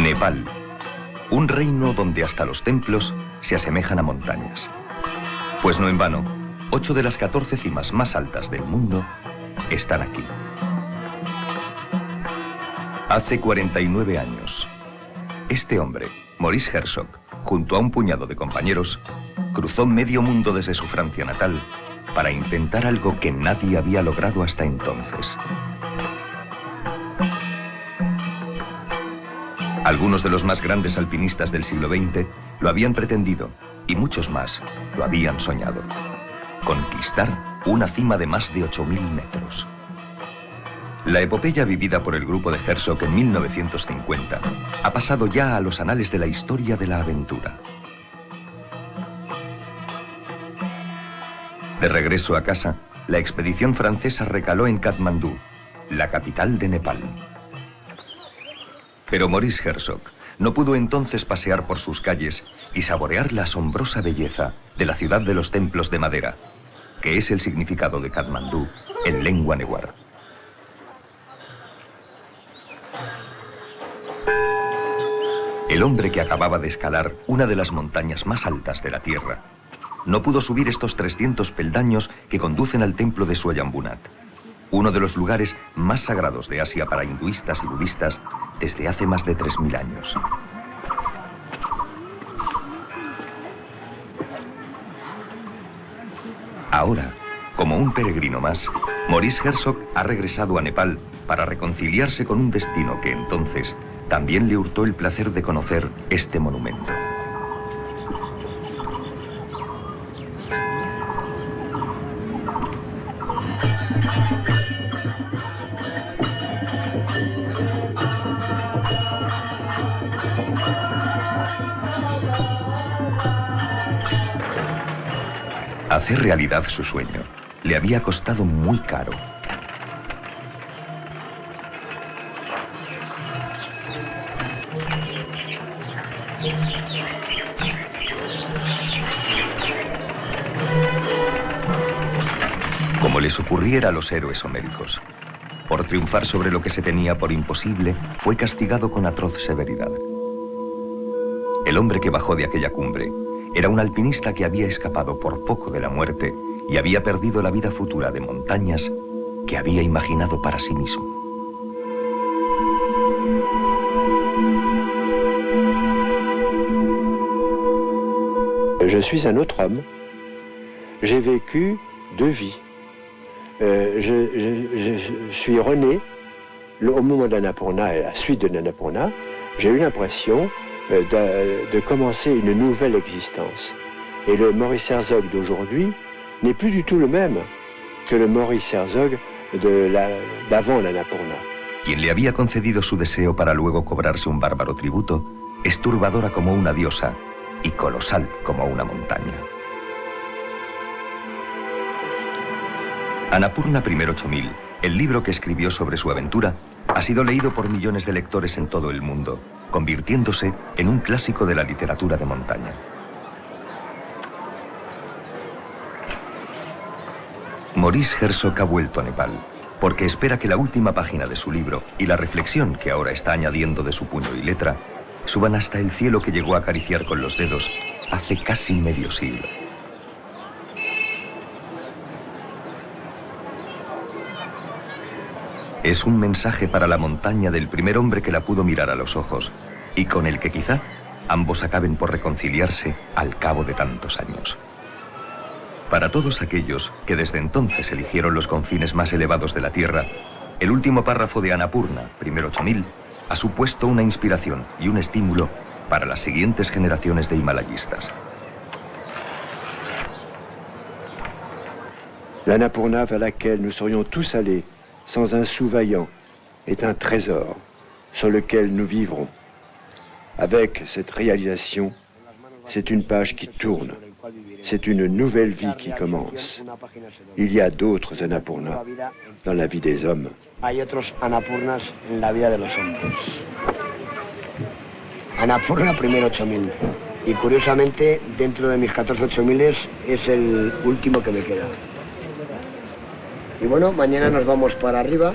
Nepal, un reino donde hasta los templos se asemejan a montañas. Pues no en vano, 8 de las 14 cimas más altas del mundo están aquí. Hace 49 años, este hombre, Maurice Herzog, junto a un puñado de compañeros, cruzó medio mundo desde su Francia natal para intentar algo que nadie había logrado hasta entonces. Algunos de los más grandes alpinistas del siglo XX lo habían pretendido y muchos más lo habían soñado. Conquistar una cima de más de 8.000 metros. La epopeya vivida por el grupo de Herzog en 1950 ha pasado ya a los anales de la historia de la aventura. De regreso a casa, la expedición francesa recaló en Katmandú, la capital de Nepal. Pero Maurice Herzog no pudo entonces pasear por sus calles y saborear la asombrosa belleza de la ciudad de los templos de madera, que es el significado de Katmandú en lengua newar. El hombre que acababa de escalar una de las montañas más altas de la Tierra no pudo subir estos 300 peldaños que conducen al templo de Swayambunat, uno de los lugares más sagrados de Asia para hinduistas y budistas desde hace más de 3.000 años. Ahora, como un peregrino más, Maurice Herzog ha regresado a Nepal para reconciliarse con un destino que entonces también le hurtó el placer de conocer este monumento. Hacer realidad su sueño le había costado muy caro. Como les ocurriera a los héroes homéricos, por triunfar sobre lo que se tenía por imposible, fue castigado con atroz severidad. El hombre que bajó de aquella cumbre era un alpinista que había escapado por poco de la muerte y había perdido la vida futura de montañas que había imaginado para sí mismo. Je suis un autre homme. J'ai vécu 2 vies. Je suis rené au moment d'Annapurna et à la suite de l'Annapurna. J'ai eu l'impression de commencer une nouvelle existence. Et le Maurice Herzog d'aujourd'hui n'est plus du tout le même que le Maurice Herzog d'avant l'Annapurna. Quien le había concedido su deseo para luego cobrarse un bárbaro tributo es turbadora como una diosa y colosal como una montaña. Annapurna I 8000, el libro que escribió sobre su aventura, ha sido leído por millones de lectores en todo el mundo, convirtiéndose en un clásico de la literatura de montaña. Maurice Herzog ha vuelto a Nepal porque espera que la última página de su libro y la reflexión que ahora está añadiendo de su puño y letra suban hasta el cielo que llegó a acariciar con los dedos hace casi medio siglo. Es un mensaje para la montaña del primer hombre que la pudo mirar a los ojos y con el que quizá ambos acaben por reconciliarse al cabo de tantos años. Para todos aquellos que desde entonces eligieron los confines más elevados de la Tierra, el último párrafo de Annapurna, I 8000, ha supuesto una inspiración y un estímulo para las siguientes generaciones de himalayistas. L'Annapurna vers laquelle nous serions tous allés sans un sou vaillant est un trésor sur lequel nous vivrons. Avec cette réalisation, c'est une page qui tourne. C'est une nouvelle vie qui commence. Il y a d'autres Annapurna dans la vie des hommes. Hay otros Annapurnas en la vida de los hombres. Annapurna I 8000. Y curiosamente, dentro de mis 14 8000 es el último que me queda. Y bueno, mañana nos vamos para arriba.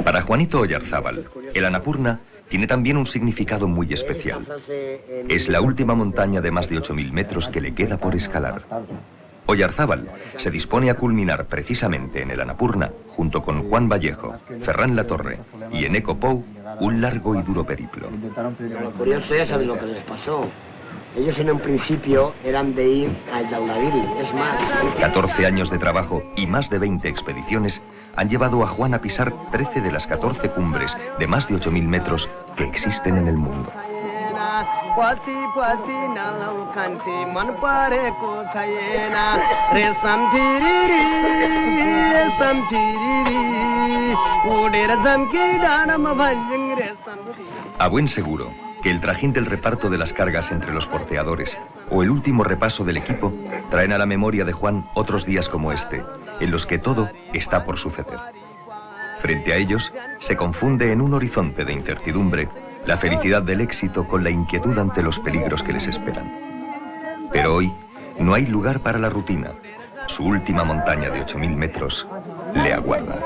Para Juanito Oyarzábal, el Annapurna tiene también un significado muy especial. Es la última montaña de más de 8.000 metros que le queda por escalar. Oyarzábal se dispone a culminar precisamente en el Annapurna, junto con Juan Vallejo, Ferran Latorre y Eneko Pou, un largo y duro periplo. Lo curioso ya sabes lo que les pasó. Ellos en un principio eran de ir al Daulagiri, es más. 14 años de trabajo y más de 20 expediciones han llevado a Juan a pisar 13 de las 14 cumbres de más de 8.000 metros que existen en el mundo. A buen seguro que el trajín del reparto de las cargas entre los porteadores o el último repaso del equipo traen a la memoria de Juan otros días como este, en los que todo está por suceder. Frente a ellos, se confunde en un horizonte de incertidumbre la felicidad del éxito con la inquietud ante los peligros que les esperan. Pero hoy no hay lugar para la rutina. Su última montaña de 8.000 metros le aguarda.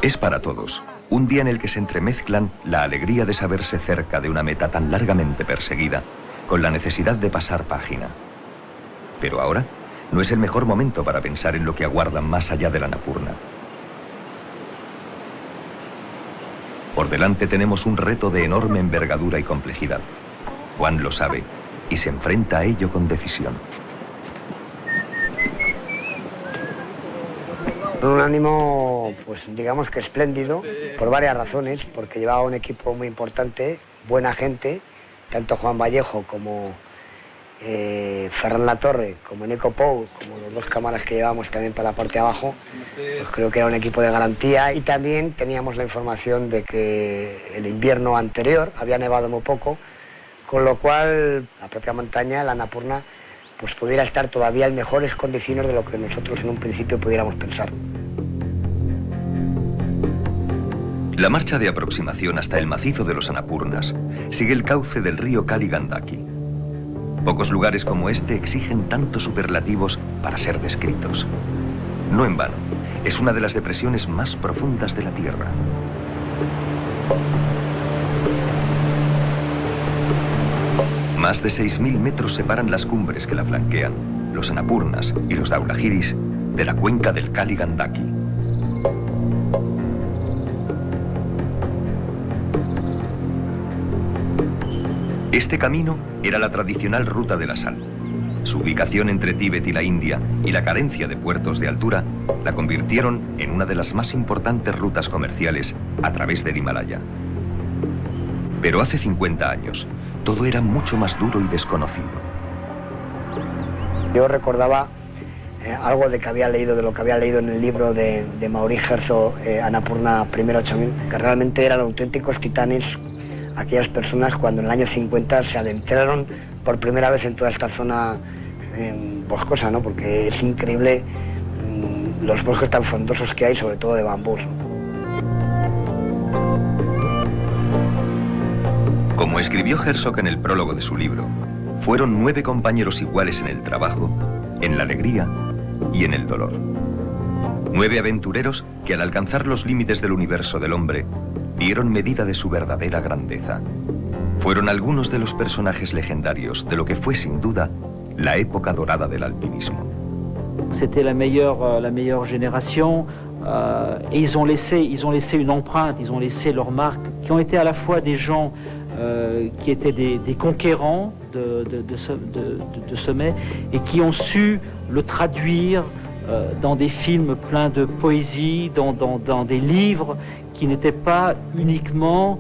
Es para todos un día en el que se entremezclan la alegría de saberse cerca de una meta tan largamente perseguida con la necesidad de pasar página. Pero ahora no es el mejor momento para pensar en lo que aguardan más allá de la Annapurna. Por delante tenemos un reto de enorme envergadura y complejidad. Juan lo sabe y se enfrenta a ello con decisión. Un ánimo, pues digamos que espléndido, por varias razones, porque llevaba un equipo muy importante, buena gente, tanto Juan Vallejo como Ferran Latorre, como Eneko Pou, como los dos cámaras que llevábamos también para la parte de abajo, pues creo que era un equipo de garantía. Y también teníamos la información de que el invierno anterior había nevado muy poco, con lo cual la propia montaña, la Annapurna, pues pudiera estar todavía en mejores condiciones de lo que nosotros en un principio pudiéramos pensar. La marcha de aproximación hasta el macizo de los Annapurnas sigue el cauce del río Kali Gandaki. Pocos lugares como este exigen tantos superlativos para ser descritos. No en vano, es una de las depresiones más profundas de la Tierra. Más de 6.000 metros separan las cumbres que la flanquean, los Annapurnas y los Daulagiris, de la cuenca del Kali Gandaki. Este camino era la tradicional ruta de la sal. Su ubicación entre Tíbet y la India y la carencia de puertos de altura la convirtieron en una de las más importantes rutas comerciales a través del Himalaya. Pero hace 50 años, todo era mucho más duro y desconocido. Yo recordaba algo de lo que había leído en el libro de Maurice Herzog, Annapurna Primera 8000, que realmente eran auténticos titanes aquellas personas cuando en el año 50 se adentraron por primera vez en toda esta zona boscosa, ¿no? Porque es increíble los bosques tan frondosos que hay, sobre todo de bambús, ¿no? Como escribió Herzog en el prólogo de su libro, fueron 9 compañeros iguales en el trabajo, en la alegría y en el dolor. 9 aventureros que al alcanzar los límites del universo del hombre, dieron medida de su verdadera grandeza. Fueron algunos de los personajes legendarios de lo que fue sin duda la época dorada del alpinismo. C'était la meilleure génération. Et ils ont laissé une empreinte, ils ont laissé leur marque, qui ont été à la fois des gens qui étaient des conquérants de sommets et qui ont su le traduire dans des films pleins de poésie, dans des livres qui n'étaient pas uniquement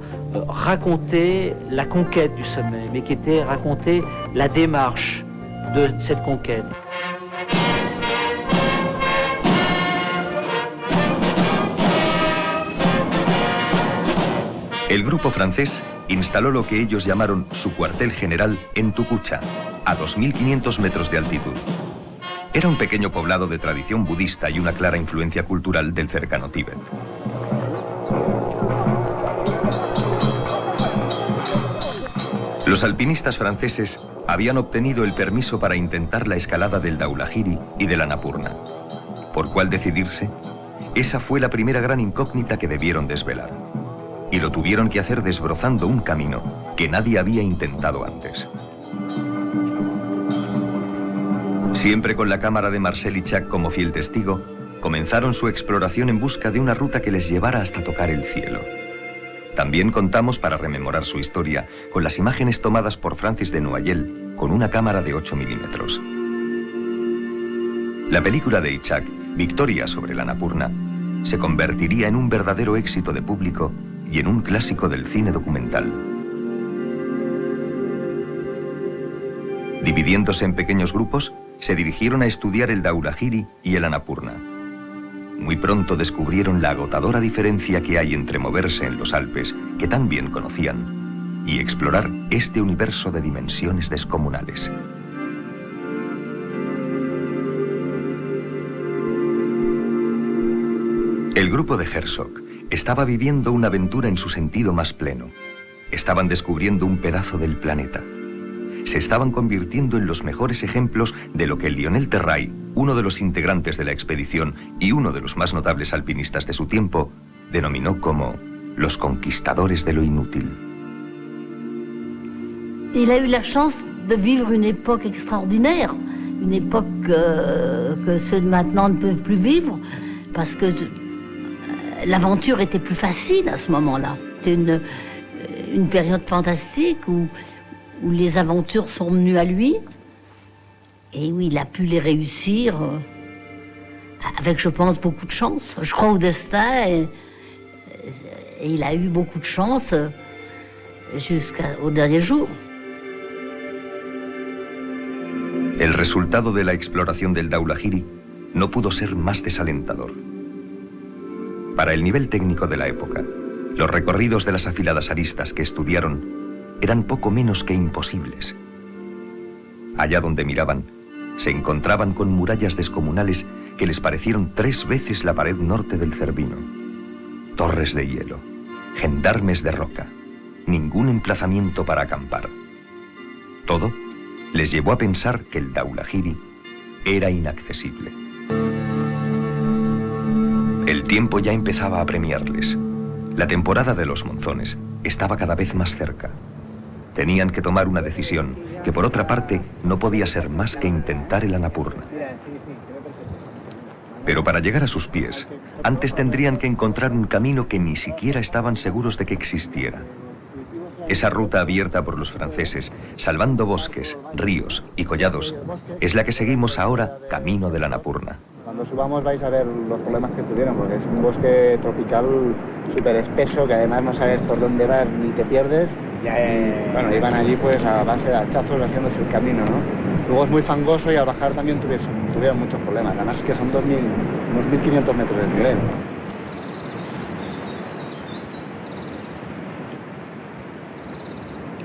raconter la conquête du sommet, mais qui étaient raconter la démarche de cette conquête. El grupo francés instaló lo que ellos llamaron su cuartel general en Tukucha, a 2.500 metros de altitud. Era un pequeño poblado de tradición budista y una clara influencia cultural del cercano Tíbet. Los alpinistas franceses habían obtenido el permiso para intentar la escalada del Daulagiri y del Annapurna. ¿Por cuál decidirse? esa fue la primera gran incógnita que debieron desvelar. Y lo tuvieron que hacer desbrozando un camino que nadie había intentado antes. Siempre con la cámara de Marcel Ichac como fiel testigo, comenzaron su exploración en busca de una ruta que les llevara hasta tocar el cielo. También contamos, para rememorar su historia, con las imágenes tomadas por Francis de Noailles con una cámara de 8 milímetros. La película de Ichac, Victoria sobre el Annapurna, se convertiría en un verdadero éxito de público y en un clásico del cine documental. Dividiéndose en pequeños grupos, se dirigieron a estudiar el Dhaulagiri y el Annapurna. Muy pronto descubrieron la agotadora diferencia que hay entre moverse en los Alpes, que tan bien conocían, y explorar este universo de dimensiones descomunales. El grupo de Herzog estaba viviendo una aventura en su sentido más pleno. Estaban descubriendo un pedazo del planeta. Se estaban convirtiendo en los mejores ejemplos de lo que Lionel Terray, uno de los integrantes de la expedición y uno de los más notables alpinistas de su tiempo, denominó como los conquistadores de lo inútil. Il a eu la chance de vivre une époque extraordinaire, une époque que ceux de maintenant ne peuvent plus vivre, parce que l'aventure était plus facile à ce moment-là. C'était une période fantastique où les aventures sont venues à lui et où il a pu les réussir avec, je pense, beaucoup de chance. Je crois au destin et il a eu beaucoup de chance jusqu'au dernier jour. El resultado de la exploración del Dhaulagiri no pudo ser más desalentador. Para el nivel técnico de la época, los recorridos de las afiladas aristas que estudiaron eran poco menos que imposibles. Allá donde miraban, se encontraban con murallas descomunales que les parecieron 3 veces la pared norte del Cervino. Torres de hielo, gendarmes de roca, ningún emplazamiento para acampar. Todo les llevó a pensar que el Dhaulagiri era inaccesible. El tiempo ya empezaba a apremiarles. La temporada de los monzones estaba cada vez más cerca. Tenían que tomar una decisión que, por otra parte, no podía ser más que intentar el Annapurna. Pero para llegar a sus pies, antes tendrían que encontrar un camino que ni siquiera estaban seguros de que existiera. Esa ruta abierta por los franceses, salvando bosques, ríos y collados, es la que seguimos ahora camino del Annapurna. Cuando subamos vais a ver los problemas que tuvieron, porque es un bosque tropical súper espeso, que además no sabes por dónde vas ni te pierdes. Bueno, iban allí pues a base de hachazos haciéndose el camino, ¿no? Luego es muy fangoso y al bajar también tuvieron muchos problemas. Además es que son unos 1.500 metros de nivel.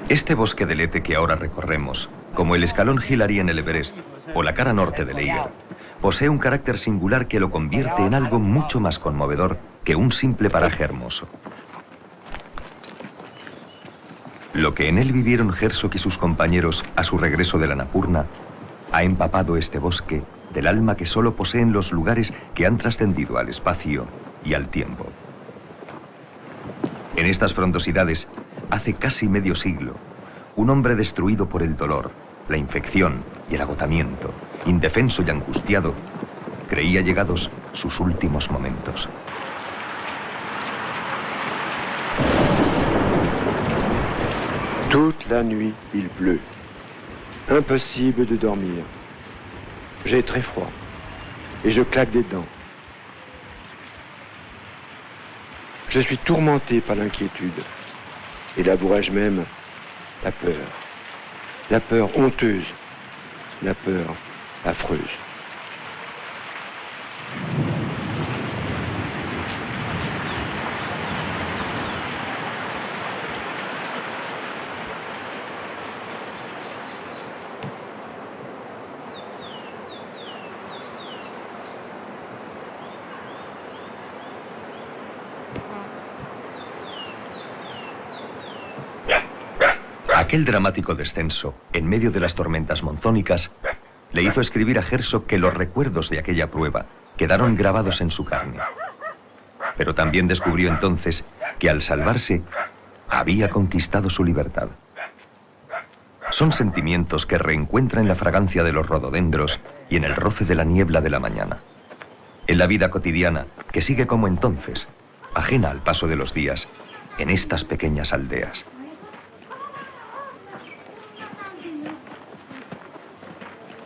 Este bosque de Lete que ahora recorremos, como el escalón Hillary en el Everest o la cara norte del Eiger, posee un carácter singular que lo convierte en algo mucho más conmovedor que un simple paraje hermoso. Lo que en él vivieron Herzog y sus compañeros a su regreso del Annapurna ha empapado este bosque del alma que solo poseen los lugares que han trascendido al espacio y al tiempo. En estas frondosidades, hace casi medio siglo, un hombre destruido por el dolor, la infección y el agotamiento, indefenso y angustiado, creía llegados sus últimos momentos. Toute la nuit, il pleut. Impossible de dormir. J'ai très froid et je claque des dents. Je suis tourmenté par l'inquiétude et l'avouerai-je même, la peur. La peur honteuse, la peur affreuse. Aquel dramático descenso, en medio de las tormentas monzónicas, le hizo escribir a Herzog que los recuerdos de aquella prueba quedaron grabados en su carne. pero también descubrió entonces que al salvarse había conquistado su libertad. Son sentimientos que reencuentra en la fragancia de los rododendros y en el roce de la niebla de la mañana. En la vida cotidiana, que sigue como entonces, ajena al paso de los días, en estas pequeñas aldeas.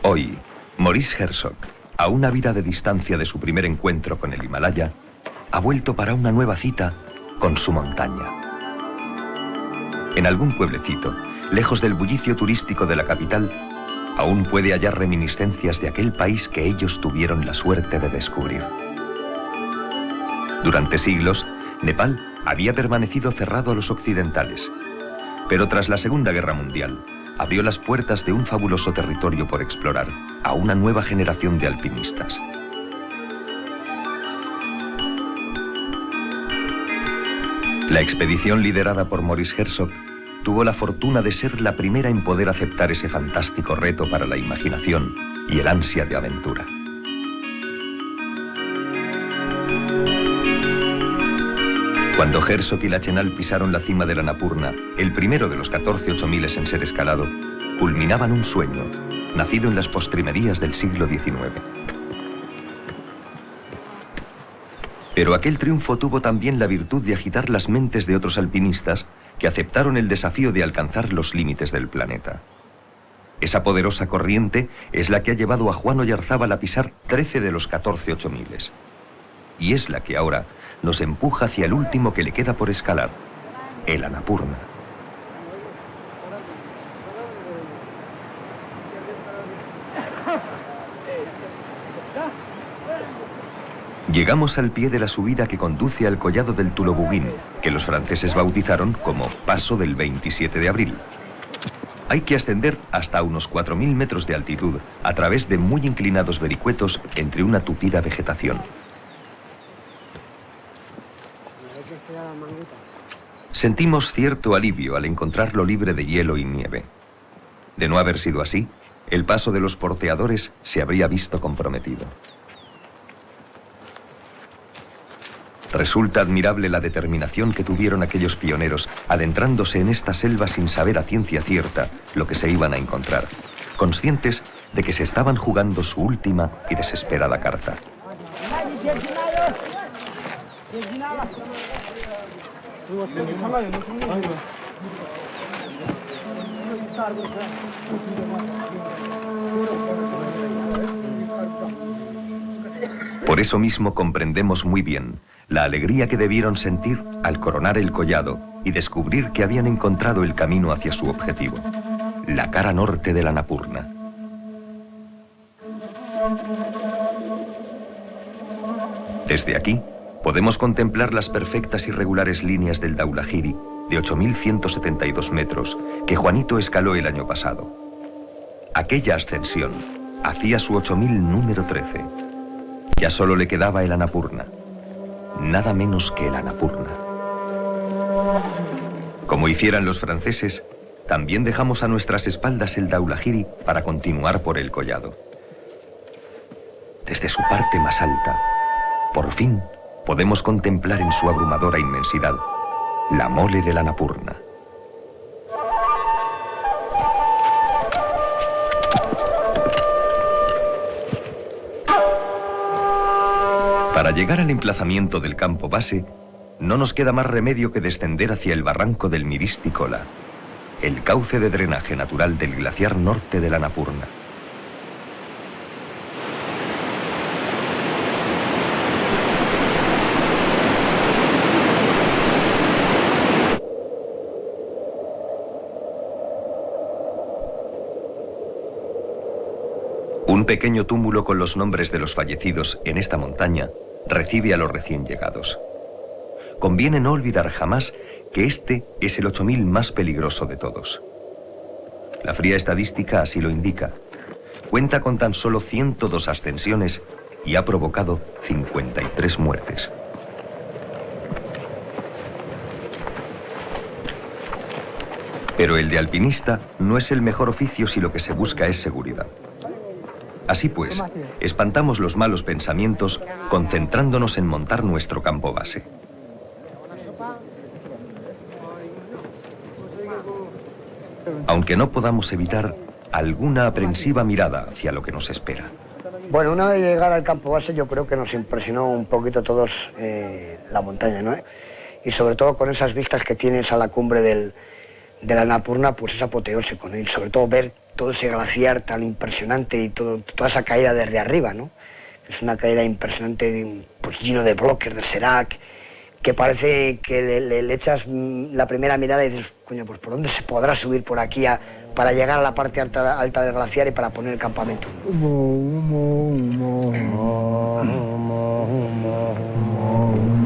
Hoy, Maurice Herzog, a una vida de distancia de su primer encuentro con el Himalaya, ha vuelto para una nueva cita con su montaña. En algún pueblecito, lejos del bullicio turístico de la capital, aún puede hallar reminiscencias de aquel país que ellos tuvieron la suerte de descubrir. Durante siglos, Nepal había permanecido cerrado a los occidentales, pero tras la Segunda Guerra Mundial, abrió las puertas de un fabuloso territorio por explorar a una nueva generación de alpinistas. La expedición liderada por Maurice Herzog tuvo la fortuna de ser la primera en poder aceptar ese fantástico reto para la imaginación y el ansia de aventura. Cuando Herzog y Lachenal pisaron la cima de la Annapurna, el primero de los 14 8000 en ser escalado, culminaban un sueño, nacido en las postrimerías del siglo XIX. Pero aquel triunfo tuvo también la virtud de agitar las mentes de otros alpinistas que aceptaron el desafío de alcanzar los límites del planeta. Esa poderosa corriente es la que ha llevado a Juan Oyarzábal a pisar 13 de los 14 8000. Y es la que ahora nos empuja hacia el último que le queda por escalar, el Annapurna. Llegamos al pie de la subida que conduce al collado del Tulobugin, que los franceses bautizaron como Paso del 27 de abril. Hay que ascender hasta unos 4000 metros de altitud a través de muy inclinados vericuetos entre una tupida vegetación. Sentimos cierto alivio al encontrarlo libre de hielo y nieve. De no haber sido así, el paso de los porteadores se habría visto comprometido. Resulta admirable la determinación que tuvieron aquellos pioneros adentrándose en esta selva sin saber a ciencia cierta lo que se iban a encontrar, conscientes de que se estaban jugando su última y desesperada carta. Por eso mismo comprendemos muy bien la alegría que debieron sentir al coronar el collado y descubrir que habían encontrado el camino hacia su objetivo, la cara norte de la Annapurna. Desde aquí podemos contemplar las perfectas y regulares líneas del Dhaulagiri de 8172 metros que Juanito escaló el año pasado. Aquella ascensión hacía su 8000 número 13. Ya solo le quedaba el Annapurna. Nada menos que el Annapurna. Como hicieran los franceses, también dejamos a nuestras espaldas el Dhaulagiri para continuar por el collado. Desde su parte más alta, por fin podemos contemplar en su abrumadora inmensidad la mole de la Annapurna. Para llegar al emplazamiento del campo base, no nos queda más remedio que descender hacia el barranco del Miristi Khola, el cauce de drenaje natural del glaciar norte de la Annapurna. Un pequeño túmulo con los nombres de los fallecidos en esta montaña recibe a los recién llegados. Conviene no olvidar jamás que este es el 8000 más peligroso de todos. La fría estadística así lo indica. Cuenta con tan solo 102 ascensiones y ha provocado 53 muertes. Pero el de alpinista no es el mejor oficio si lo que se busca es seguridad. Así pues, espantamos los malos pensamientos concentrándonos en montar nuestro campo base. Aunque no podamos evitar alguna aprensiva mirada hacia lo que nos espera. Bueno, una vez llegar al campo base yo creo que nos impresionó un poquito a todos la montaña, ¿no? Y sobre todo con esas vistas que tienes a la cumbre de la Annapurna, pues es apoteósico, ¿no? Y sobre todo ver todo ese glaciar tan impresionante y toda esa caída desde arriba, ¿no? Es una caída impresionante, pues lleno de bloques de Serac, que parece que le echas la primera mirada y dices, coño, pues ¿por dónde se podrá subir por aquí para llegar a la parte alta del glaciar y para poner el campamento?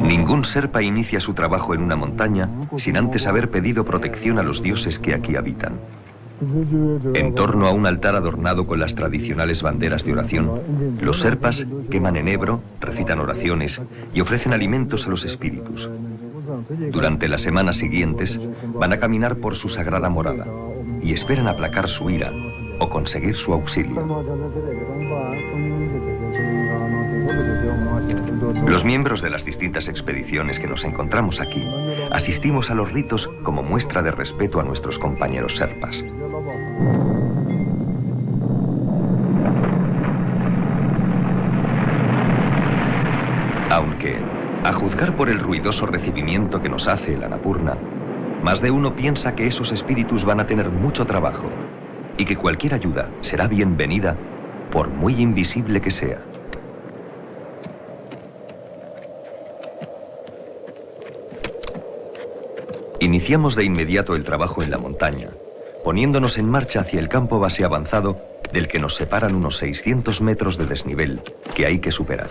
Ningún Sherpa inicia su trabajo en una montaña sin antes haber pedido protección a los dioses que aquí habitan. En torno a un altar adornado con las tradicionales banderas de oración, los Sherpas queman enebro, recitan oraciones y ofrecen alimentos a los espíritus. Durante las semanas siguientes van a caminar por su sagrada morada y esperan aplacar su ira o conseguir su auxilio. Los miembros de las distintas expediciones que nos encontramos aquí asistimos a los ritos como muestra de respeto a nuestros compañeros Sherpas. Aunque, a juzgar por el ruidoso recibimiento que nos hace el Annapurna, más de uno piensa que esos espíritus van a tener mucho trabajo y que cualquier ayuda será bienvenida, por muy invisible que sea. Iniciamos de inmediato el trabajo en la montaña, poniéndonos en marcha hacia el campo base avanzado del que nos separan unos 600 metros de desnivel que hay que superar.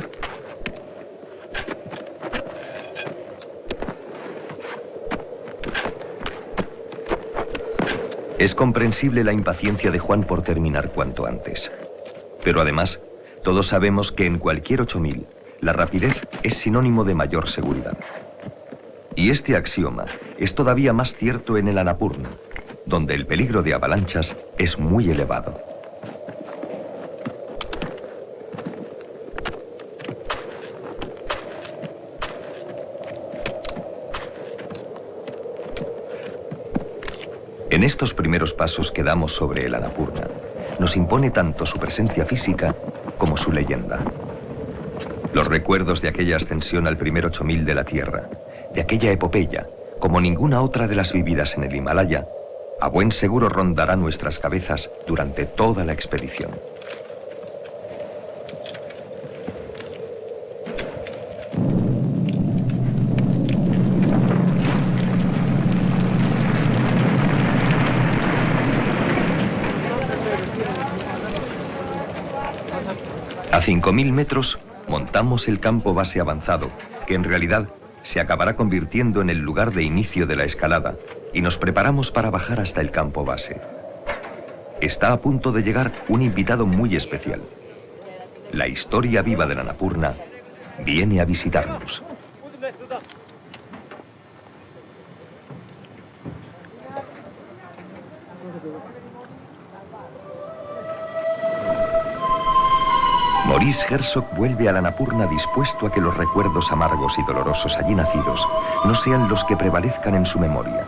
Es comprensible la impaciencia de Juan por terminar cuanto antes. Pero además, todos sabemos que en cualquier 8000, la rapidez es sinónimo de mayor seguridad. Y este axioma es todavía más cierto en el Annapurna, donde el peligro de avalanchas es muy elevado. En estos primeros pasos que damos sobre el Annapurna, nos impone tanto su presencia física como su leyenda. Los recuerdos de aquella ascensión al primer 8000 de la Tierra, de aquella epopeya, como ninguna otra de las vividas en el Himalaya, a buen seguro rondará nuestras cabezas durante toda la expedición. A 5000 metros montamos el campo base avanzado, que en realidad se acabará convirtiendo en el lugar de inicio de la escalada, y nos preparamos para bajar hasta el campo base. Está a punto de llegar un invitado muy especial. La historia viva del Annapurna viene a visitarnos. Maurice Herzog vuelve a la Annapurna dispuesto a que los recuerdos amargos y dolorosos allí nacidos no sean los que prevalezcan en su memoria.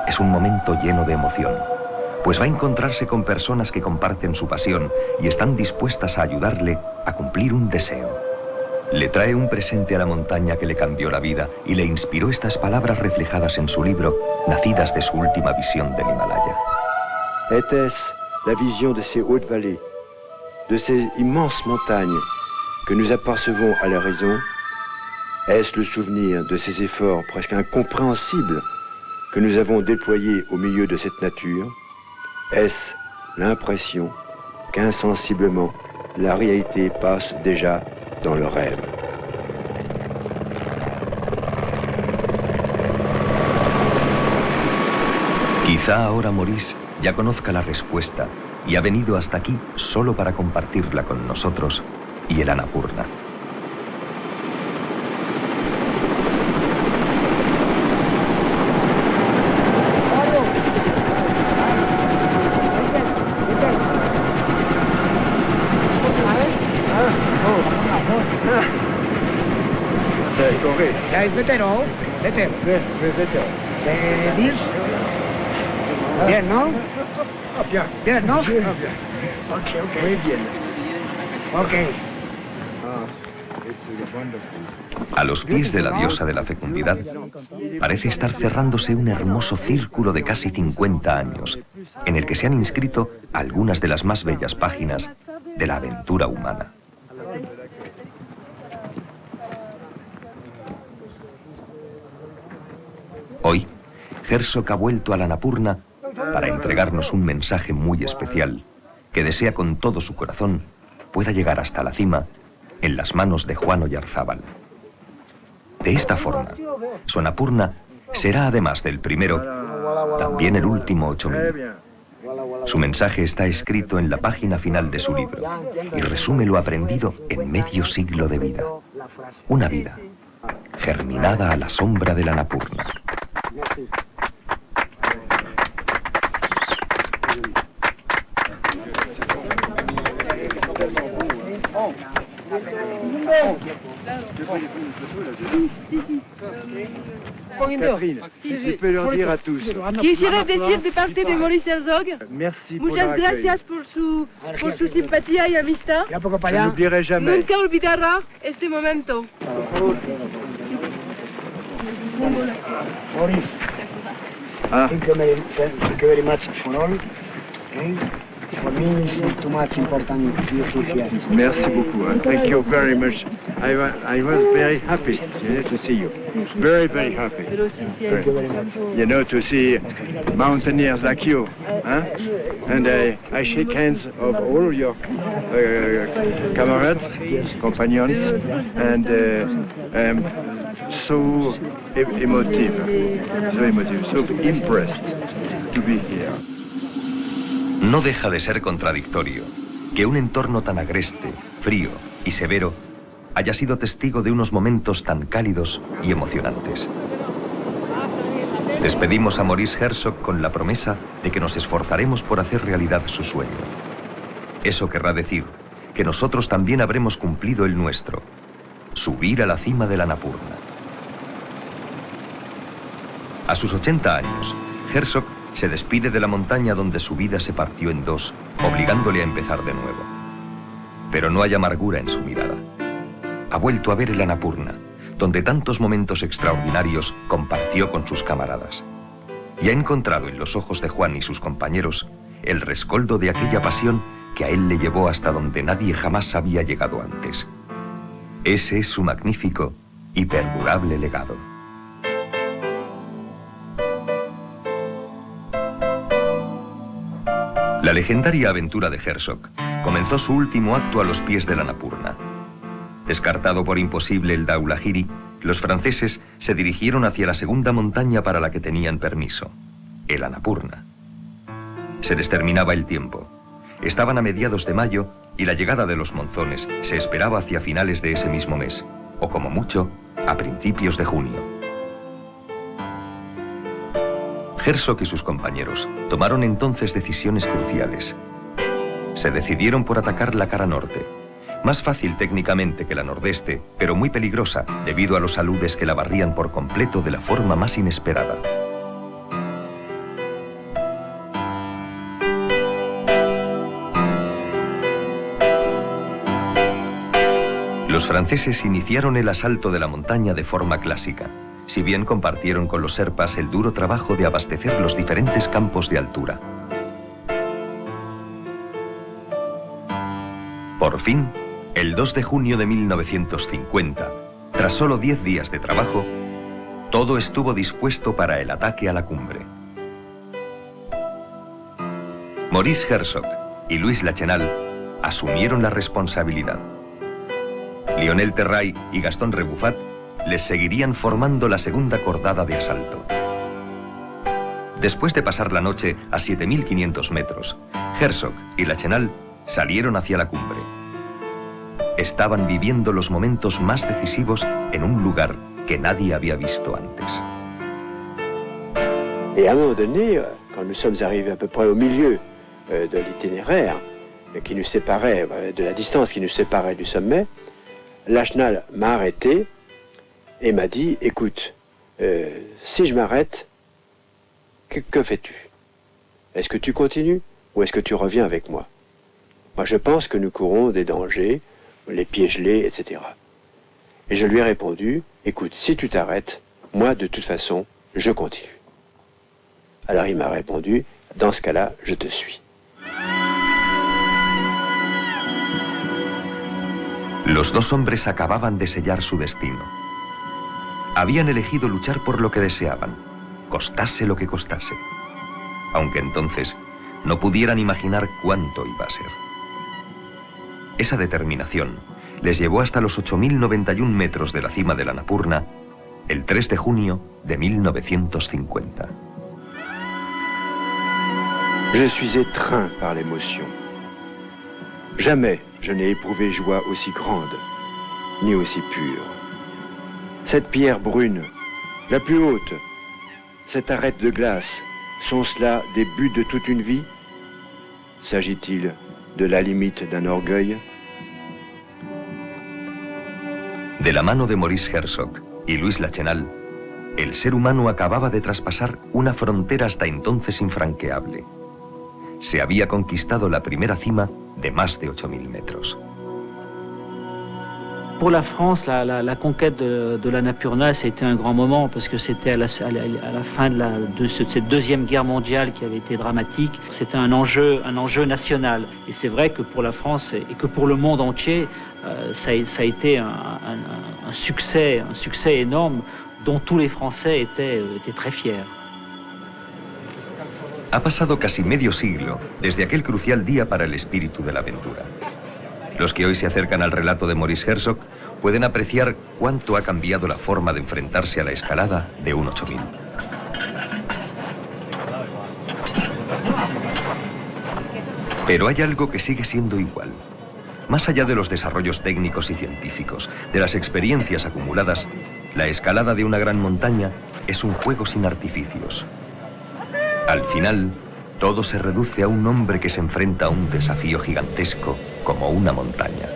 Es un momento lleno de emoción, pues va a encontrarse con personas que comparten su pasión y están dispuestas a ayudarle a cumplir un deseo. Le trae un presente a la montaña que le cambió la vida y le inspiró estas palabras reflejadas en su libro, nacidas de su última visión del Himalaya. Était-ce la vision de ces hautes vallées, de ces immenses montagnes que nous apercevons à l'horizon? Est-ce le souvenir de ces efforts presque incompréhensibles que nous avons déployés au milieu de cette nature? Est-ce l'impression qu'insensiblement la réalité passe déjà dans le rêve? Quizá ahora Maurice ya conozca la respuesta y ha venido hasta aquí solo para compartirla con nosotros y el Annapurna. es vetero. Dils. Bien, ¿no? Bien, ¿no? Ok. Muy bien. Ok. A los pies de la diosa de la fecundidad, parece estar cerrándose un hermoso círculo de casi 50 años, en el que se han inscrito algunas de las más bellas páginas de la aventura humana. Hoy, Herzog ha vuelto a la Annapurna para entregarnos un mensaje muy especial, que desea con todo su corazón pueda llegar hasta la cima en las manos de Juan Oyarzábal. De esta forma, su Annapurna será, además del primero, también el último 8000. Su mensaje está escrito en la página final de su libro y resume lo aprendido en medio siglo de vida. Una vida germinada a la sombra de la Annapurna. Catherine, tu peux leur dire à tous. Quisiera decir de parte de Maurice Herzog, Merci pour muchas l'accueil. gracias por su simpatía y amistad. Ya poco Je para allá. n'oublierai jamais. Nunca olvidará este momento. Maurice. Ah. Thank you very much for all. Okay? For me, it's too much important to you here. Merci beaucoup. Thank you very much. I was very happy to see you. Very, very happy. Thank you very much. You know, to see mountaineers like you. Huh? And I shake hands of all your comrades, companions, and so emotive, so impressed to be here. No deja de ser contradictorio que un entorno tan agreste, frío y severo haya sido testigo de unos momentos tan cálidos y emocionantes. Despedimos a Maurice Herzog con la promesa de que nos esforzaremos por hacer realidad su sueño. Eso querrá decir que nosotros también habremos cumplido el nuestro, subir a la cima de la Annapurna. A sus 80 años, Herzog se despide de la montaña donde su vida se partió en dos, obligándole a empezar de nuevo. Pero no hay amargura en su mirada. Ha vuelto a ver el Annapurna, donde tantos momentos extraordinarios compartió con sus camaradas. Y ha encontrado en los ojos de Juan y sus compañeros el rescoldo de aquella pasión que a él le llevó hasta donde nadie jamás había llegado antes. Ese es su magnífico y perdurable legado. La legendaria aventura de Herzog comenzó su último acto a los pies de la Annapurna. Descartado por imposible el Dhaulagiri, los franceses se dirigieron hacia la segunda montaña para la que tenían permiso, el Annapurna. Se les terminaba el tiempo. Estaban a mediados de mayo y la llegada de los monzones se esperaba hacia finales de ese mismo mes, o como mucho, a principios de junio. Herzog y sus compañeros tomaron entonces decisiones cruciales. Se decidieron por atacar la cara norte, más fácil técnicamente que la nordeste, pero muy peligrosa debido a los aludes que la barrían por completo de la forma más inesperada. Los franceses iniciaron el asalto de la montaña de forma clásica, si bien compartieron con los serpas el duro trabajo de abastecer los diferentes campos de altura. Por fin, el 2 de junio de 1950, tras solo 10 días de trabajo, todo estuvo dispuesto para el ataque a la cumbre. Maurice Herzog y Louis Lachenal asumieron la responsabilidad. Lionel Terray y Gastón Rebuffat les seguirían formando la segunda cordada de asalto. Después de pasar la noche a 7.500 metros, Herzog y Lachenal salieron hacia la cumbre. Estaban viviendo los momentos más decisivos en un lugar que nadie había visto antes. Et à un moment donné, quand nous sommes arrivés à peu près au milieu de l'itinéraire, qui nous séparait, de la distance qui nous séparait du sommet, Lachenal m'a arrêté et m'a dit, écoute, si je m'arrête, que fais-tu? Est-ce que tu continues ou est-ce que tu reviens avec moi? Moi, je pense que nous courons des dangers, les pieds gelés, etc. Et je lui ai répondu, écoute, si tu t'arrêtes, moi, de toute façon, je continue. Alors il m'a répondu, dans ce cas-là, je te suis. Los dos hombres acababan de sellar su destino. Habían elegido luchar por lo que deseaban, costase lo que costase, aunque entonces no pudieran imaginar cuánto iba a ser. Esa determinación les llevó hasta los 8.091 metros de la cima de la Annapurna el 3 de junio de 1950. Je suis étreint par l'émotion. Jamais je n'ai éprouvé joie aussi grande, ni aussi pure. Cette pierre brune, la plus haute, cette arête de glace, sont-ce là des buts de toute une vie? S'agit-il de la limite d'un orgueil? De la mano de Maurice Herzog y Louis Lachenal, el ser humano acababa de traspasar una frontera hasta entonces infranqueable. Se había conquistado la primera cima de más de 8.000 metros. Pour la France, la conquête de l'Annapurna, c'était un grand moment parce que c'était à la fin de cette deuxième guerre mondiale qui avait été dramatique. C'était un enjeu national. Et c'est vrai que pour la France et que pour le monde entier, ça a été un succès énorme dont tous les Français étaient très fiers. Ha pasado casi medio siglo desde aquel crucial día para el espíritu de la aventura. Los que hoy se acercan al relato de Maurice Herzog pueden apreciar cuánto ha cambiado la forma de enfrentarse a la escalada de un 8000. Pero hay algo que sigue siendo igual. Más allá de los desarrollos técnicos y científicos, de las experiencias acumuladas, la escalada de una gran montaña es un juego sin artificios. Al final, todo se reduce a un hombre que se enfrenta a un desafío gigantesco como una montaña.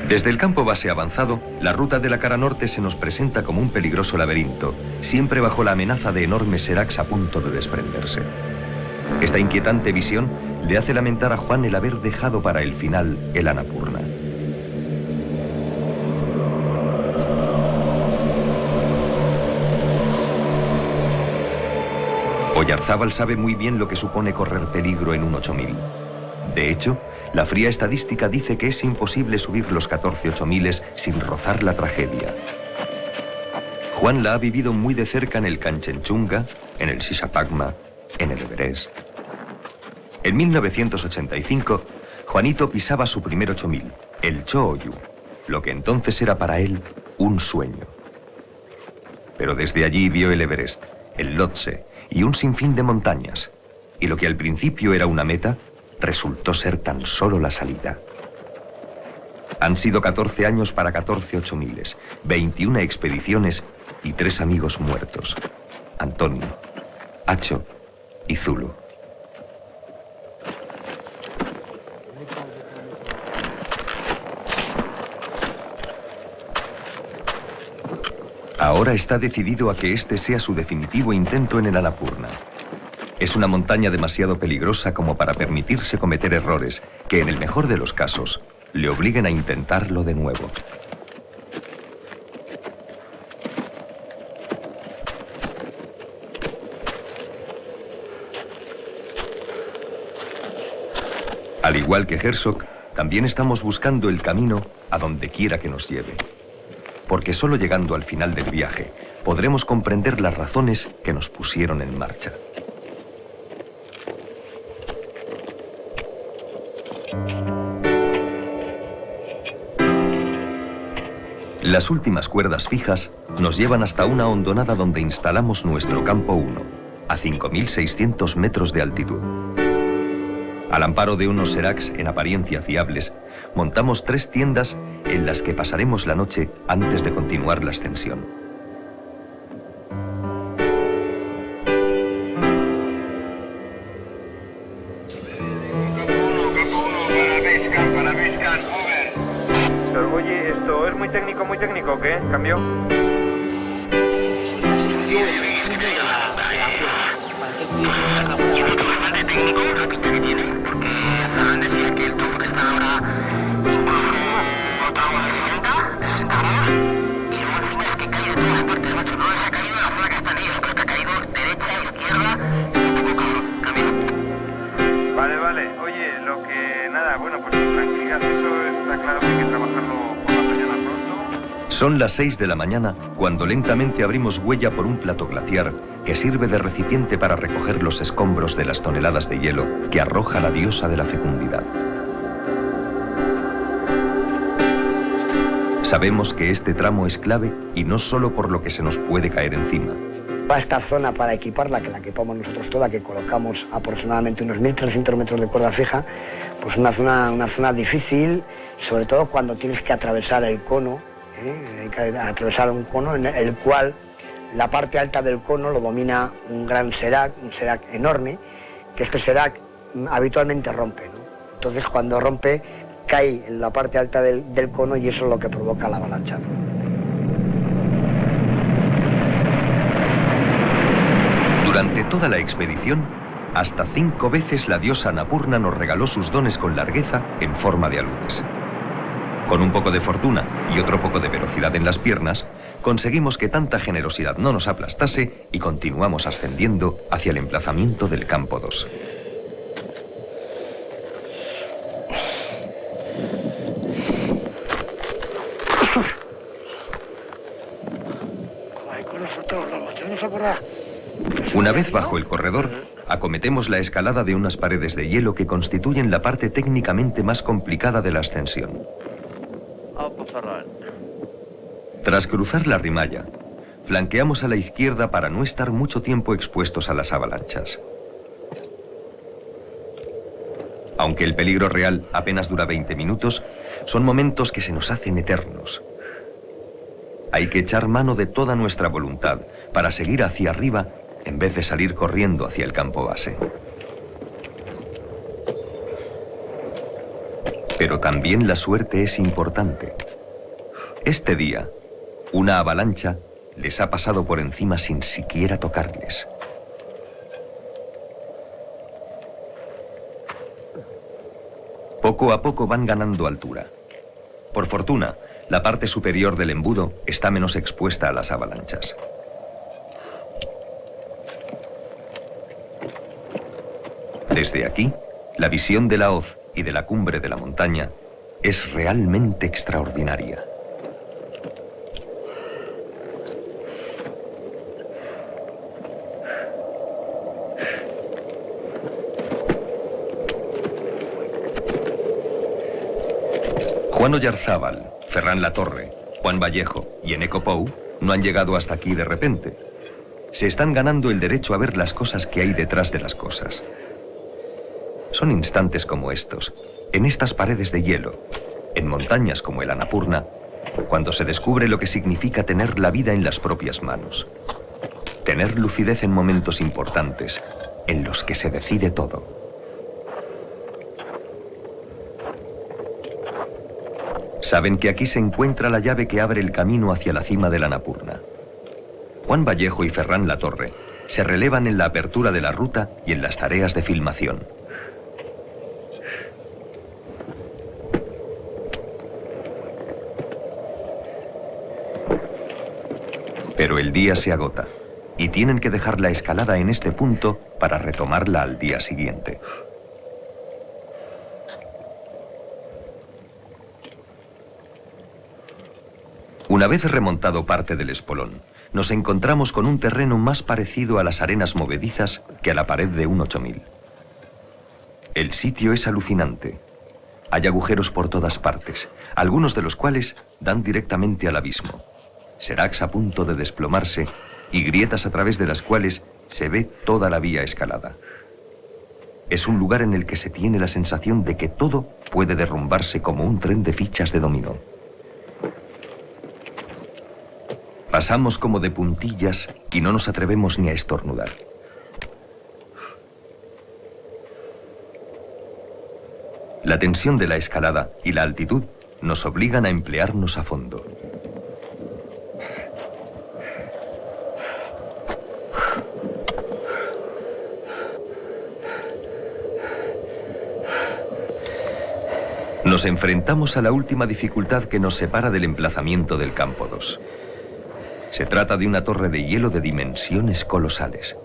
Desde el campo base avanzado, la ruta de la cara norte se nos presenta como un peligroso laberinto, siempre bajo la amenaza de enormes seracs a punto de desprenderse. Esta inquietante visión le hace lamentar a Juan el haber dejado para el final el Annapurna. Oyarzábal sabe muy bien lo que supone correr peligro en un 8000. De hecho, la fría estadística dice que es imposible subir los 14 8000 sin rozar la tragedia. Juan la ha vivido muy de cerca en el Kanchenjunga, en el Shishapangma, en el Everest. En 1985, Juanito pisaba su primer 8000, el Cho-Oyu, lo que entonces era para él un sueño. Pero desde allí vio el Everest, el Lhotse y un sinfín de montañas, y lo que al principio era una meta, resultó ser tan solo la salida. Han sido 14 años para 14 8000, 21 expediciones y 3 amigos muertos, Antonio, Acho y Zulu. Ahora está decidido a que este sea su definitivo intento en el Annapurna. Es una montaña demasiado peligrosa como para permitirse cometer errores que, en el mejor de los casos, le obliguen a intentarlo de nuevo. Al igual que Herzog, también estamos buscando el camino a donde quiera que nos lleve. Porque solo llegando al final del viaje podremos comprender las razones que nos pusieron en marcha. Las últimas cuerdas fijas nos llevan hasta una hondonada donde instalamos nuestro campo 1, a 5.600 metros de altitud. Al amparo de unos seracs en apariencia fiables, montamos 3 tiendas en las que pasaremos la noche antes de continuar la ascensión. Para pescar, para esto? ¿Es muy técnico, o qué? ¿Cambio? Vale. Oye, lo que... Nada, bueno, pues tranquilidad, eso está claro que hay que trabajarlo por la mañana pronto. Son las 6 de la mañana cuando lentamente abrimos huella por un plato glaciar que sirve de recipiente para recoger los escombros de las toneladas de hielo que arroja la diosa de la fecundidad. Sabemos que este tramo es clave y no solo por lo que se nos puede caer encima. Esta zona para equiparla, que la equipamos nosotros toda, que colocamos aproximadamente unos 1.300 metros de cuerda fija, pues una zona difícil, sobre todo cuando tienes que atravesar el cono, hay que atravesar un cono en el cual la parte alta del cono lo domina un gran serac, un serac enorme, que este serac habitualmente rompe, ¿no? Entonces cuando rompe cae en la parte alta del cono y eso es lo que provoca la avalancha, ¿no? Durante toda la expedición, hasta 5 veces la diosa Annapurna nos regaló sus dones con largueza en forma de aludes. Con un poco de fortuna y otro poco de velocidad en las piernas, conseguimos que tanta generosidad no nos aplastase y continuamos ascendiendo hacia el emplazamiento del campo 2. Una vez bajo el corredor, acometemos la escalada de unas paredes de hielo que constituyen la parte técnicamente más complicada de la ascensión. Tras cruzar la rimalla, flanqueamos a la izquierda para no estar mucho tiempo expuestos a las avalanchas. Aunque el peligro real apenas dura 20 minutos, son momentos que se nos hacen eternos. Hay que echar mano de toda nuestra voluntad para seguir hacia arriba en vez de salir corriendo hacia el campo base. Pero también la suerte es importante. Este día, una avalancha les ha pasado por encima sin siquiera tocarles. Poco a poco van ganando altura. Por fortuna, la parte superior del embudo está menos expuesta a las avalanchas. Desde aquí, la visión de la hoz y de la cumbre de la montaña es realmente extraordinaria. Juan Oyarzábal, Ferran Latorre, Juan Vallejo y Eneco Pou no han llegado hasta aquí de repente. Se están ganando el derecho a ver las cosas que hay detrás de las cosas. Son instantes como estos, en estas paredes de hielo, en montañas como el Annapurna, cuando se descubre lo que significa tener la vida en las propias manos. Tener lucidez en momentos importantes, en los que se decide todo. Saben que aquí se encuentra la llave que abre el camino hacia la cima del Annapurna. Juan Vallejo y Ferran Latorre se relevan en la apertura de la ruta y en las tareas de filmación. Pero el día se agota y tienen que dejar la escalada en este punto para retomarla al día siguiente. Una vez remontado parte del espolón, nos encontramos con un terreno más parecido a las arenas movedizas que a la pared de un 8000. El sitio es alucinante. Hay agujeros por todas partes, algunos de los cuales dan directamente al abismo. Seracs a punto de desplomarse y grietas a través de las cuales se ve toda la vía escalada. Es un lugar en el que se tiene la sensación de que todo puede derrumbarse como un tren de fichas de dominó. Pasamos como de puntillas y no nos atrevemos ni a estornudar. La tensión de la escalada y la altitud nos obligan a emplearnos a fondo. Nos enfrentamos a la última dificultad que nos separa del emplazamiento del campo 2. Se trata de una torre de hielo de dimensiones colosales.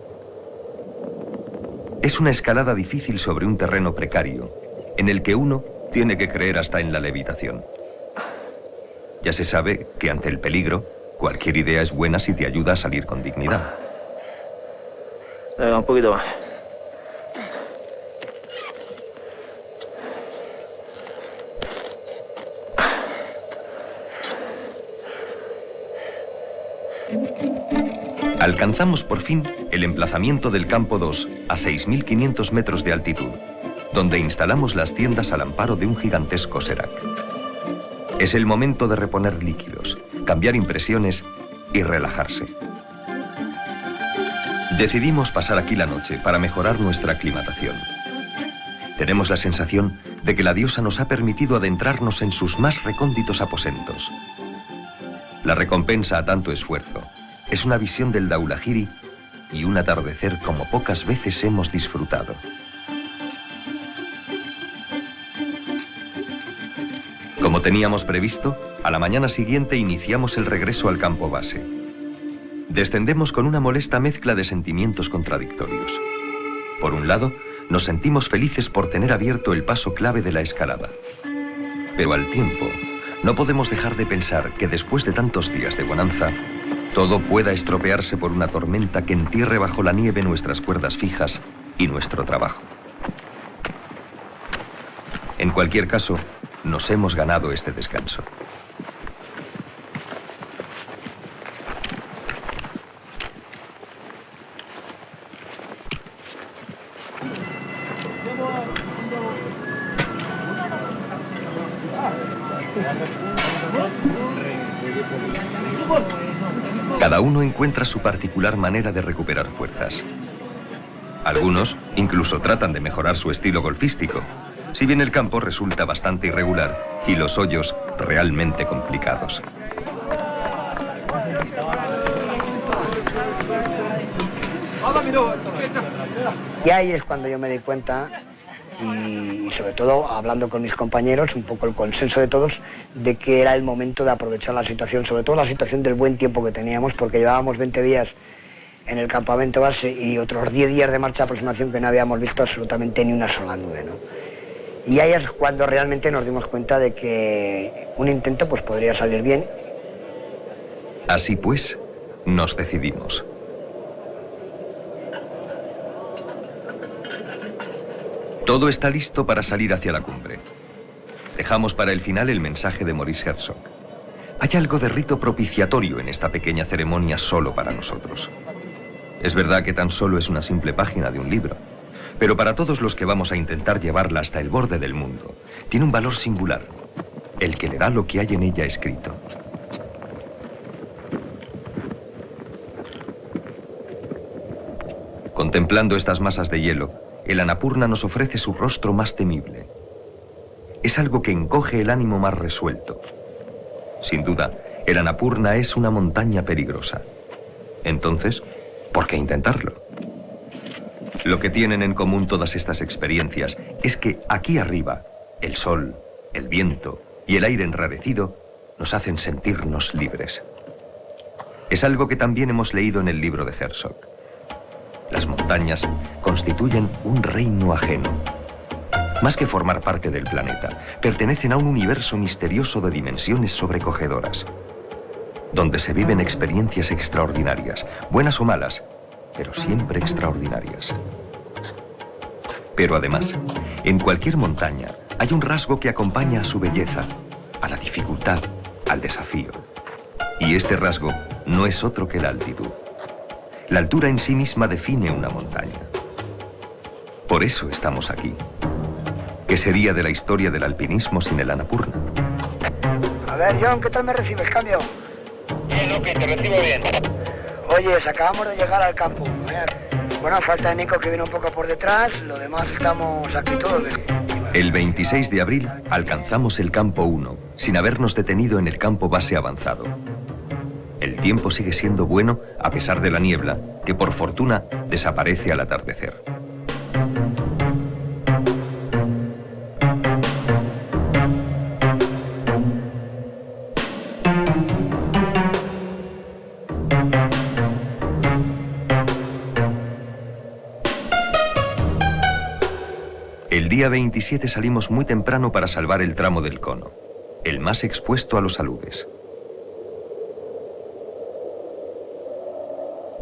Es una escalada difícil sobre un terreno precario, en el que uno tiene que creer hasta en la levitación. Ya se sabe que ante el peligro, cualquier idea es buena si te ayuda a salir con dignidad. Un poquito más. Alcanzamos por fin el emplazamiento del campo 2 a 6.500 metros de altitud, donde instalamos las tiendas al amparo de un gigantesco serac. Es el momento de reponer líquidos, cambiar impresiones y relajarse. Decidimos pasar aquí la noche para mejorar nuestra aclimatación. Tenemos la sensación de que la diosa nos ha permitido adentrarnos en sus más recónditos aposentos. La recompensa a tanto esfuerzo es una visión del Dhaulagiri y un atardecer como pocas veces hemos disfrutado. Como teníamos previsto, a la mañana siguiente iniciamos el regreso al campo base. Descendemos con una molesta mezcla de sentimientos contradictorios. Por un lado, nos sentimos felices por tener abierto el paso clave de la escalada. Pero al tiempo, no podemos dejar de pensar que después de tantos días de bonanza, todo pueda estropearse por una tormenta que entierre bajo la nieve nuestras cuerdas fijas y nuestro trabajo. En cualquier caso, nos hemos ganado este descanso. Cada uno encuentra su particular manera de recuperar fuerzas. Algunos incluso tratan de mejorar su estilo golfístico, si bien el campo resulta bastante irregular y los hoyos realmente complicados. Y ahí es cuando yo me di cuenta, y sobre todo hablando con mis compañeros, un poco el consenso de todos, de que era el momento de aprovechar la situación, sobre todo la situación del buen tiempo que teníamos, porque llevábamos 20 días en el campamento base y otros 10 días de marcha de aproximación que no habíamos visto absolutamente ni una sola nube, ¿no? Y ahí es cuando realmente nos dimos cuenta de que un intento pues podría salir bien. Así pues, nos decidimos. Todo está listo para salir hacia la cumbre. Dejamos para el final el mensaje de Maurice Herzog. Hay algo de rito propiciatorio en esta pequeña ceremonia solo para nosotros. Es verdad que tan solo es una simple página de un libro, pero para todos los que vamos a intentar llevarla hasta el borde del mundo, tiene un valor singular, el que le da lo que hay en ella escrito. Contemplando estas masas de hielo, el Annapurna nos ofrece su rostro más temible. Es algo que encoge el ánimo más resuelto. Sin duda, el Annapurna es una montaña peligrosa. Entonces, ¿por qué intentarlo? Lo que tienen en común todas estas experiencias es que aquí arriba, el sol, el viento y el aire enrarecido nos hacen sentirnos libres. Es algo que también hemos leído en el libro de Herzog. Las montañas constituyen un reino ajeno. Más que formar parte del planeta, pertenecen a un universo misterioso de dimensiones sobrecogedoras, donde se viven experiencias extraordinarias, buenas o malas, pero siempre extraordinarias. Pero además, en cualquier montaña hay un rasgo que acompaña a su belleza, a la dificultad, al desafío. Y este rasgo no es otro que la altitud. La altura en sí misma define una montaña. Por eso estamos aquí. ¿Qué sería de la historia del alpinismo sin el Annapurna? A ver, John, ¿qué tal me recibes? Cambio. Bien, Luque, te recibo bien. Oye, acabamos de llegar al campo. Bueno, falta de Nico que viene un poco por detrás, lo demás estamos aquí todos. El 26 de abril alcanzamos el campo 1, sin habernos detenido en el campo base avanzado. El tiempo sigue siendo bueno a pesar de la niebla, que por fortuna desaparece al atardecer. El día 27 salimos muy temprano para salvar el tramo del cono, el más expuesto a los aludes.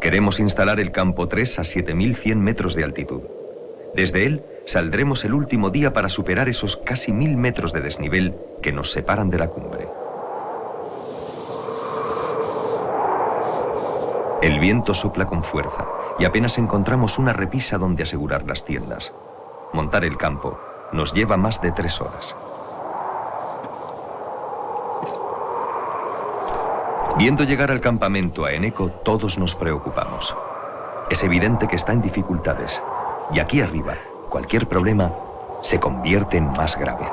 Queremos instalar el campo 3 a 7.100 metros de altitud. Desde él saldremos el último día para superar esos casi 1.000 metros de desnivel que nos separan de la cumbre. El viento sopla con fuerza y apenas encontramos una repisa donde asegurar las tiendas. Montar el campo nos lleva más de 3 horas. Viendo llegar al campamento a Eneco, todos nos preocupamos. Es evidente que está en dificultades, y aquí arriba, cualquier problema se convierte en más grave.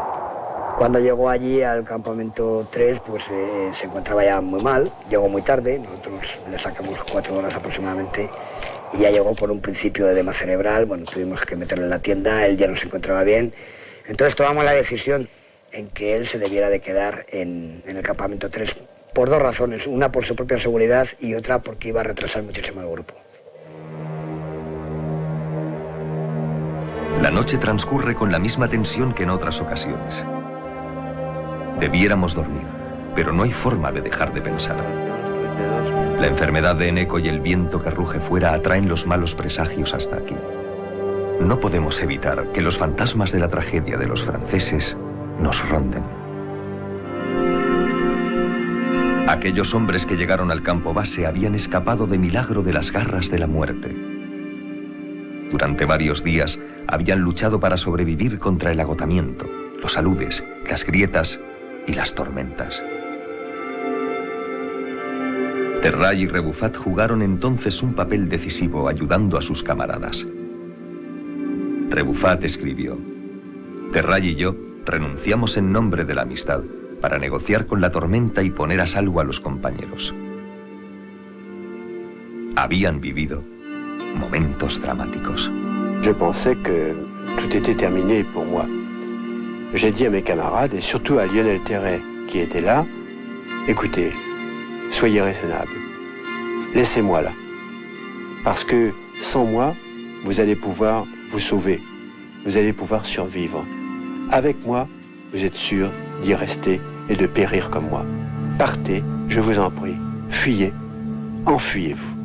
Cuando llegó allí al campamento 3, pues se encontraba ya muy mal, llegó muy tarde, nosotros le sacamos 4 horas aproximadamente, y ya llegó por un principio de edema cerebral. Bueno, tuvimos que meterlo en la tienda, él ya no se encontraba bien, entonces tomamos la decisión en que él se debiera de quedar en el campamento 3, por 2 razones, una por su propia seguridad y otra porque iba a retrasar muchísimo el grupo. La noche transcurre con la misma tensión que en otras ocasiones. Debiéramos dormir, pero no hay forma de dejar de pensar. La enfermedad de Eneco y el viento que ruge fuera atraen los malos presagios hasta aquí. No podemos evitar que los fantasmas de la tragedia de los franceses nos ronden. Aquellos hombres que llegaron al campo base habían escapado de milagro de las garras de la muerte. Durante varios días habían luchado para sobrevivir contra el agotamiento, los aludes, las grietas y las tormentas. Terray y Rebuffat jugaron entonces un papel decisivo ayudando a sus camaradas. Rebuffat escribió: Terray y yo renunciamos en nombre de la amistad para negociar con la tormenta y poner a salvo a los compañeros. Habían vivido momentos dramáticos. Je pensais que tout était terminé pour moi. J'ai dit à mes camarades, et surtout à Lionel Terray, qui était là, écoutez, soyez raisonnables, laissez-moi là, parce que sans moi, vous allez pouvoir vous sauver, vous allez pouvoir survivre. Avec moi, vous êtes sûr d'y rester et de périr comme moi. Partez, je vous en prie, fuyez, enfuyez-vous.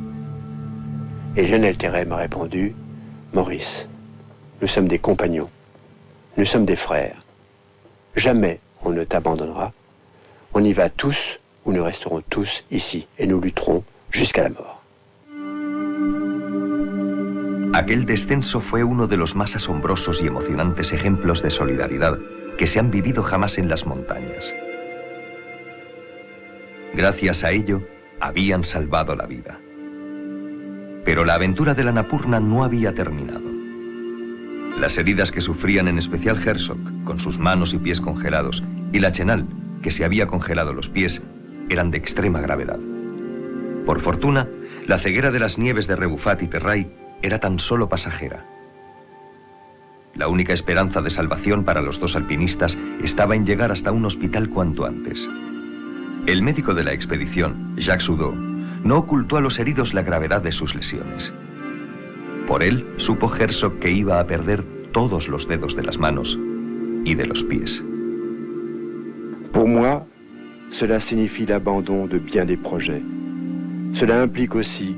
Et Lionel Terray m'a répondu, Maurice, nous sommes des compagnons, nous sommes des frères. Jamais on ne t'abandonnera. On y va tous ou nous resterons tous ici et nous lutterons jusqu'à la mort. Aquel descenso fue uno de los más asombrosos y emocionantes ejemplos de solidaridad que se han vivido jamás en las montañas. Gracias a ello, habían salvado la vida. Pero la aventura del Annapurna no había terminado. Las heridas que sufrían en especial Herzog, con sus manos y pies congelados, y la Chenal, que se había congelado los pies, eran de extrema gravedad. Por fortuna, la ceguera de las nieves de Rebuffat y Terray era tan solo pasajera. La única esperanza de salvación para los 2 alpinistas estaba en llegar hasta un hospital cuanto antes. El médico de la expedición, Jacques Soudot, no ocultó a los heridos la gravedad de sus lesiones. Por él supo Herzog que iba a perder todos los dedos de las manos y de los pies. Pour moi, cela signifie l'abandon de bien des projets. Cela implique aussi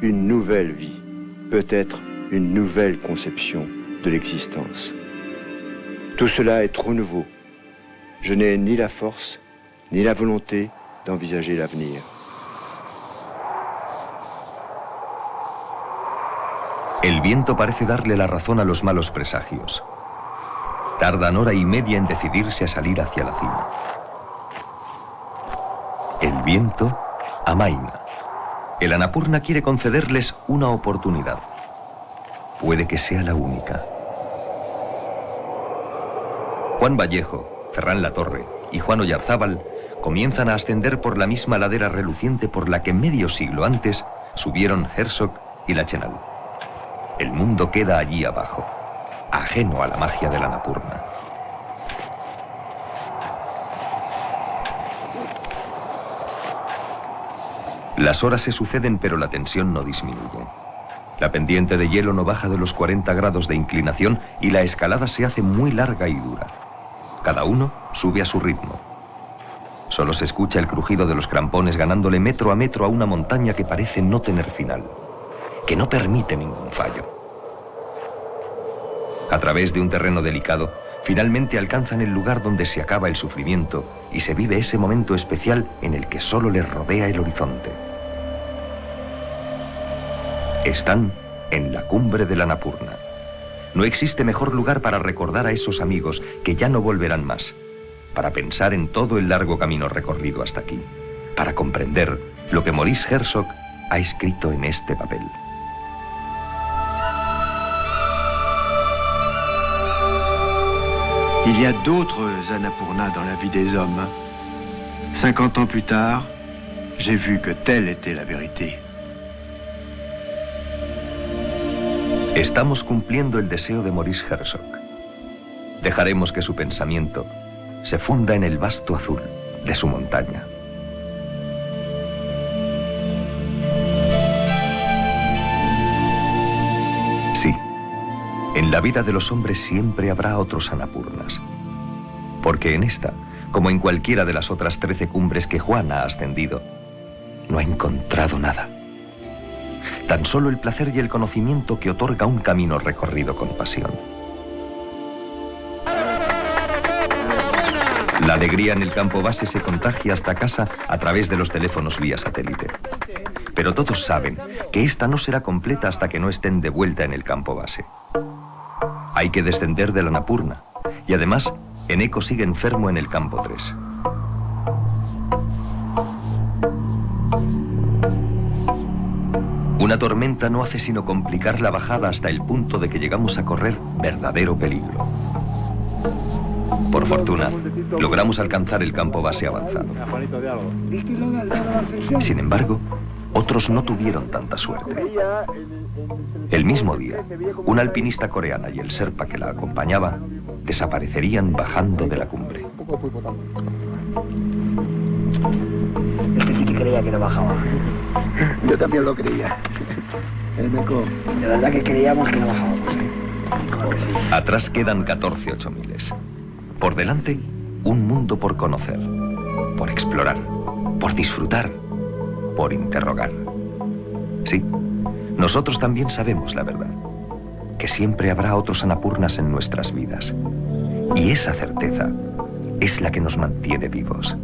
une nouvelle vie, peut-être une nouvelle conception de l'existence. Tout cela est trop nouveau. Je n'ai ni la force, ni la volonté d'envisager l'avenir. El viento parece darle la razón a los malos presagios. Tardan 1 hora y media en decidirse a salir hacia la cima. El viento amaina. El Annapurna quiere concederles una oportunidad. Puede que sea la única. Juan Vallejo, Ferran Latorre y Juan Oyarzábal comienzan a ascender por la misma ladera reluciente por la que medio siglo antes subieron Herzog y Lachenal. El mundo queda allí abajo, ajeno a la magia de la Annapurna. Las horas se suceden, pero la tensión no disminuye. La pendiente de hielo no baja de los 40 grados de inclinación y la escalada se hace muy larga y dura. Cada uno sube a su ritmo. Solo se escucha el crujido de los crampones ganándole metro a metro a una montaña que parece no tener final, que no permite ningún fallo. A través de un terreno delicado, finalmente alcanzan el lugar donde se acaba el sufrimiento y se vive ese momento especial en el que solo les rodea el horizonte. Están en la cumbre de la Annapurna. No existe mejor lugar para recordar a esos amigos que ya no volverán más, para pensar en todo el largo camino recorrido hasta aquí, para comprender lo que Maurice Herzog ha escrito en este papel. Il y a d'autres Annapurna dans la vie des hommes. 50 ans plus tard, j'ai vu que telle était la vérité. Estamos cumpliendo el deseo de Maurice Herzog. Dejaremos que su pensamiento se funda en el vasto azul de su montaña. Sí, en la vida de los hombres siempre habrá otros Annapurnas. Porque en esta, como en cualquiera de las otras 13 cumbres que Juan ha ascendido, no ha encontrado nada. Tan solo el placer y el conocimiento que otorga un camino recorrido con pasión. La alegría en el campo base se contagia hasta casa a través de los teléfonos vía satélite. Pero todos saben que esta no será completa hasta que no estén de vuelta en el campo base. Hay que descender de la Annapurna y además Eneco sigue enfermo en el campo 3. Una tormenta no hace sino complicar la bajada hasta el punto de que llegamos a correr verdadero peligro. Por fortuna, logramos alcanzar el campo base avanzado. Sin embargo, otros no tuvieron tanta suerte. El mismo día, una alpinista coreana y el Sherpa que la acompañaba desaparecerían bajando de la cumbre. Este sí que creía que no bajaba. Yo también lo creía. El Meco. De verdad que creíamos que no bajábamos. Atrás quedan 14 8000. Por delante, un mundo por conocer, por explorar, por disfrutar, por interrogar. Sí, nosotros también sabemos la verdad, que siempre habrá otros Annapurnas en nuestras vidas. Y esa certeza es la que nos mantiene vivos.